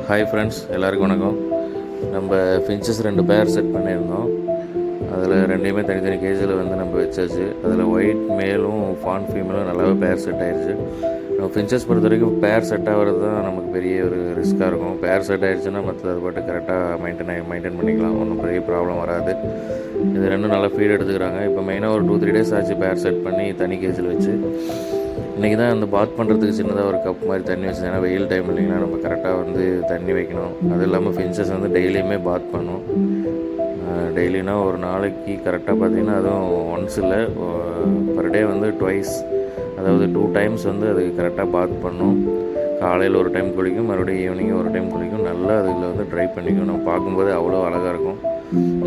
Hi friends, எல்லாருக்கும் வணக்கம். நம்ம ஃபின்ச்சஸ் 2 பேர் செட் பண்ணியிருந்தோம். அதில் ரெண்டையுமே தனித்தனி கேஜில் வந்து நம்ம வச்சாச்சு. அதில் ஒயிட் மேலும் ஃபான் ஃபீமேலும் நல்லாவே பேர் செட் ஆயிடுச்சு. நம்ம ஃபின்ச்சஸ் பொறுத்த வரைக்கும் பேர் செட் ஆகிறது தான் நமக்கு பெரிய ஒரு ரிஸ்க்காக இருக்கும். பேர் செட் ஆகிடுச்சுன்னா மற்ற அது பாட்டு கரெக்டாக மெயின்டைன் பண்ணிக்கலாம், ஒன்றும் பெரிய ப்ராப்ளம் வராது. இது ரெண்டும் நல்லா ஃபீட் எடுத்துக்கிறாங்க. இப்போ மெயினாக ஒரு 2-3 டேஸ் ஆச்சு பேர் செட் பண்ணி தனி கேஜில் வச்சு. இன்றைக்கி தான் அந்த பாத் பண்ணுறதுக்கு சின்னதாக ஒரு கப் மாதிரி தண்ணி வச்சு, ஏன்னா வெயில் டைம் இல்லைங்களா, நம்ம கரெக்டாக வந்து தண்ணி வைக்கணும். அதுவும் இல்லாமல் ஃபின்ச்சஸ் வந்து டெய்லியுமே பாத் பண்ணும். டெய்லினா ஒரு நாளைக்கு கரெக்டாக பார்த்திங்கன்னா, அதுவும் ஒன்ஸ் இல்லை, பர் டே வந்து ட்வைஸ், அதாவது 2 டைம்ஸ் வந்து அது கரெக்டாக பாத் பண்ணும். காலையில் ஒரு டைம் குளிக்கும், மறுபடியும் ஈவினிங் ஒரு டைம் குளிக்கும். நல்லா அதில் வந்து ட்ரை பண்ணிக்கும். நம்ம பார்க்கும்போது அவ்வளோ அழகாக இருக்கும்.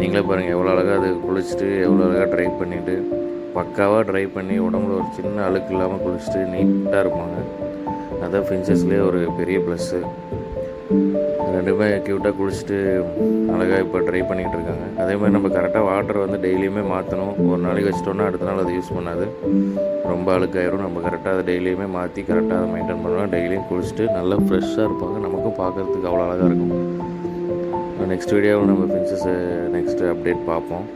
நீங்களே பாருங்கள் எவ்வளோ அழகாக அது குளிச்சுட்டு எவ்வளோ அழகாக ட்ரை பண்ணிவிட்டு பக்காவாக ட்ரை பண்ணி உடம்புல ஒரு சின்ன அழுக்கு இல்லாமல் குளிச்சுட்டு நீட்டாக இருப்பாங்க. அதுதான் ஃபின்ச்சஸ்லேயே ஒரு பெரிய ப்ளஸ்ஸு. ரெண்டுமே க்யூட்டாக குளிச்சுட்டு அழகாக இப்போ ட்ரை பண்ணிகிட்டு இருக்காங்க. அதே மாதிரி நம்ம கரெக்டாக வாட்டர் வந்து டெய்லியுமே மாற்றணும். ஒரு நாளைக்கு வச்சிட்டோன்னா அடுத்த நாள் அதை யூஸ் பண்ணாது, ரொம்ப அழுக்காயிரும். நம்ம கரெக்டாக அதை டெய்லியுமே மாற்றி கரெக்டாக அதை மெயின்டைன் பண்ணுவோம். டெய்லியும் குளிச்சுட்டு நல்லா ஃப்ரெஷ்ஷாக இருப்பாங்க. நமக்கும் பார்க்குறதுக்கு அவ்வளோ அழகாக இருக்கும். நெக்ஸ்ட் வீடியோவில் நம்ம ஃபின்ச்சஸை நெக்ஸ்ட்டு அப்டேட் பார்ப்போம்.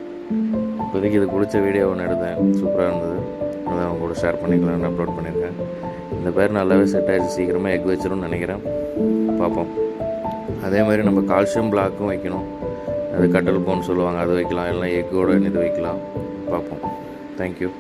இப்போதைக்கு இது பிடிச்ச வீடியோ ஒன்று எடுத்தேன், சூப்பராக இருந்தது. அதை அவங்க கூட ஷேர் பண்ணிக்கலாம்னு அப்லோட் பண்ணியிருக்கேன். இந்த பேர் நல்லாவே செட் ஆகிடுச்சு, சீக்கிரமாக எக் வச்சிரும்னு நினைக்கிறேன். பார்ப்போம். அதே மாதிரி நம்ம கால்சியம் பிளாக்கும் வைக்கணும். அது கட்டல் போன்னு சொல்லுவாங்க, அது வைக்கலாம். இல்லைனா எக்கோட இது வைக்கலாம். பார்ப்போம். தேங்க்யூ.